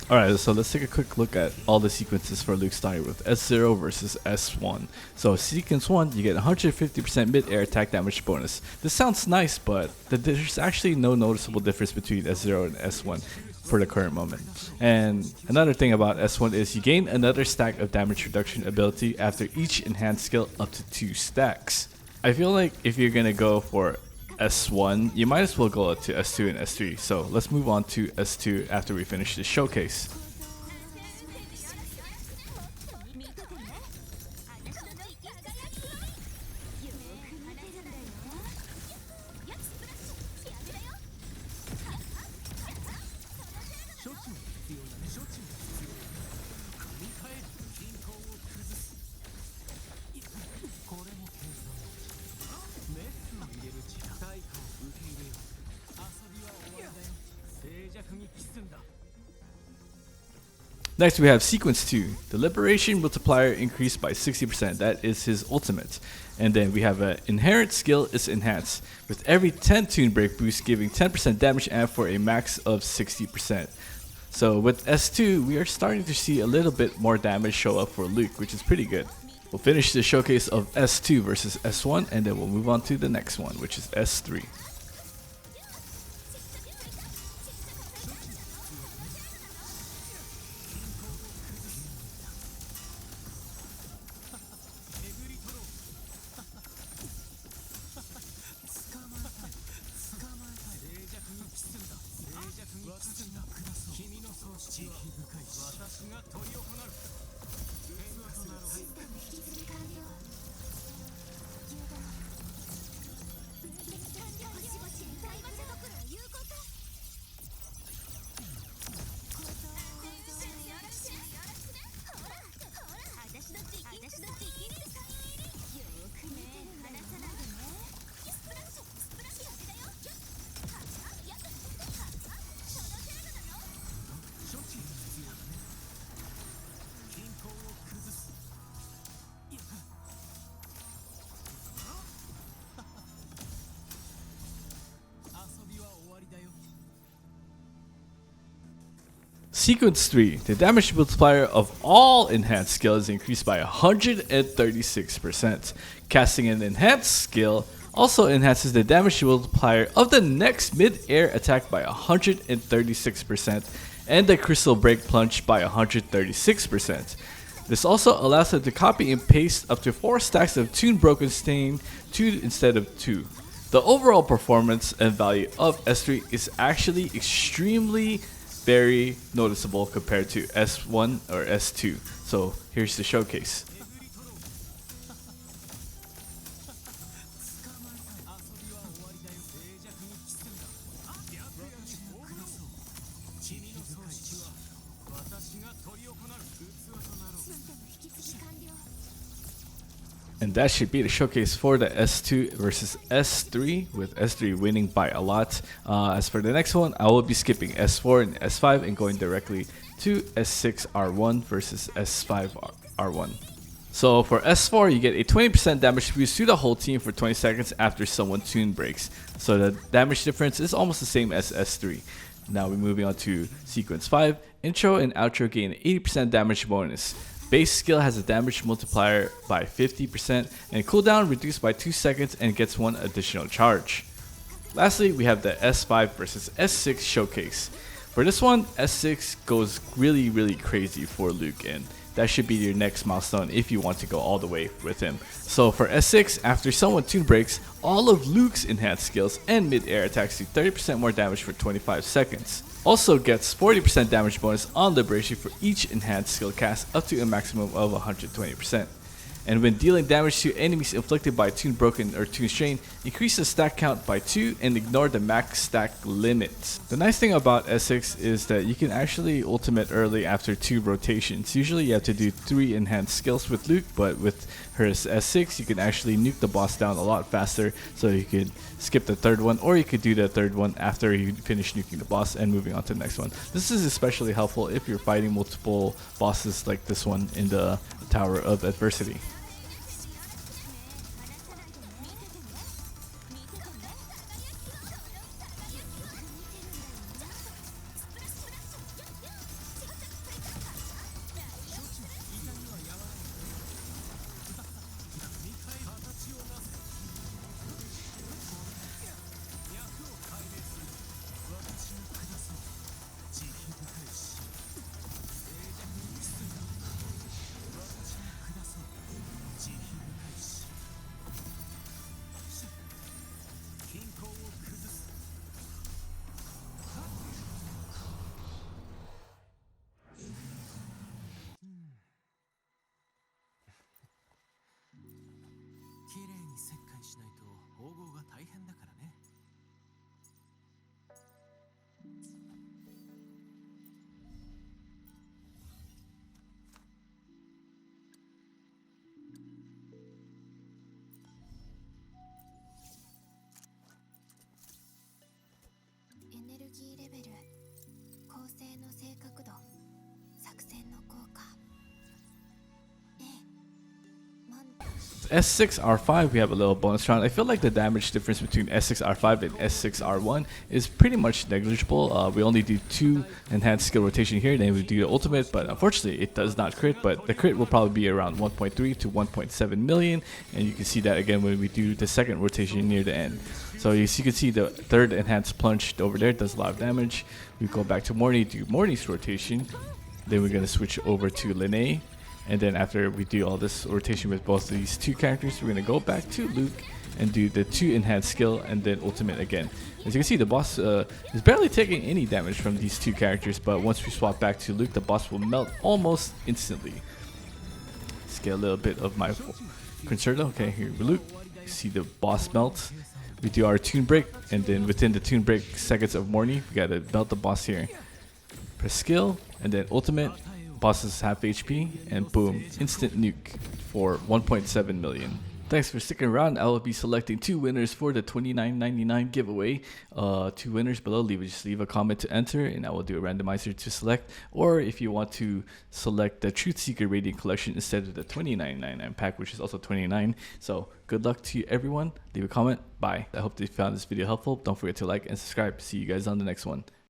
Alright, so let's take a quick look at all the sequences for Luke starting with S0 versus S1. So sequence 1, you get 150% mid-air attack damage bonus. This sounds nice, but there's actually no noticeable difference between S0 and S1 for the current moment. And another thing about S1 is you gain another stack of damage reduction ability after each enhanced skill up to 2 stacks. I feel like if you're gonna go for S1, you might as well go to S2 and S3. So let's move on to S2 after we finish this showcase. Next we have sequence 2, the liberation multiplier increased by 60%, that is his ultimate. And then we have an inherent skill is enhanced, with every 10 tune break boost giving 10% damage and for a max of 60%. So with S2 we are starting to see a little bit more damage show up for Luke, which is pretty good. We'll finish the showcase of S2 versus S1 and then we'll move on to the next one, which is S3. Sequence 3, the damage multiplier of all enhanced skills is increased by 136%. Casting an enhanced skill also enhances the damage multiplier of the next mid-air attack by 136% and the crystal break plunge by 136%. This also allows them to copy and paste up to 4 stacks of Tune Broken Stain, 2 instead of 2. The overall performance and value of S3 is actually extremely very noticeable compared to S1 or S2. So here's the showcase. And that should be the showcase for the S2 versus S3, with S3 winning by a lot. As for the next one, I will be skipping S4 and S5 and going directly to S6 R1 versus S5 R1. So for S4, you get a 20% damage boost to the whole team for 20 seconds after someone tune breaks. So the damage difference is almost the same as S3. Now we're moving on to sequence 5. Intro and outro gain 80% damage bonus. Base skill has a damage multiplier by 50% and cooldown reduced by 2 seconds and gets 1 additional charge. Lastly, we have the S5 versus S6 showcase. For this one, S6 goes really crazy for Luuk, and that should be your next milestone if you want to go all the way with him. So for S6, after someone tune breaks, all of Luuk's enhanced skills and mid-air attacks do 30% more damage for 25 seconds. Also gets 40% damage bonus on liberation for each enhanced skill cast up to a maximum of 120%. And when dealing damage to enemies inflicted by Tune Broken or Tune Strain, increase the stack count by 2 and ignore the max stack limit. The nice thing about S6 is that you can actually ultimate early after 2 rotations. Usually you have to do 3 enhanced skills with Luuk, but with her S6 you can actually nuke the boss down a lot faster, so you could skip the third one, or you could do the third one after you finish nuking the boss and moving on to the next one. This is especially helpful if you're fighting multiple bosses like this one in the Tower of Adversity. S6-R5 we have a little bonus round. I feel like the damage difference between S6-R5 and S6-R1 is pretty much negligible. We only do 2 enhanced skill rotation here, then we do the ultimate, but unfortunately it does not crit, but the crit will probably be around 1.3 to 1.7 million, and you can see that again when we do the second rotation near the end. So you can see the third enhanced plunge over there does a lot of damage. We go back to Morty, do Morty's rotation, then we're going to switch over to Linnae. And then after we do all this rotation with both of these 2 characters, we're going to go back to Luuk and do the 2 enhanced skill and then ultimate again. As you can see, the boss is barely taking any damage from these 2 characters, but once we swap back to Luuk, the boss will melt almost instantly. Let's get a little bit of my concerto. Okay, here we Luuk. See the boss melt. We do our tune break, and then within the tune break seconds of Morty, we got to melt the boss here. Press skill and then ultimate. Boss is half HP, and boom, instant nuke for 1.7 million. Thanks for sticking around. I will be selecting 2 winners for the $29.99 giveaway. 2 winners below. Just leave a comment to enter, and I will do a randomizer to select. Or if you want to select the Truth Seeker Radiant Collection instead of the $29.99 pack, which is also $29. So good luck to everyone. Leave a comment. Bye. I hope that you found this video helpful. Don't forget to like and subscribe. See you guys on the next one.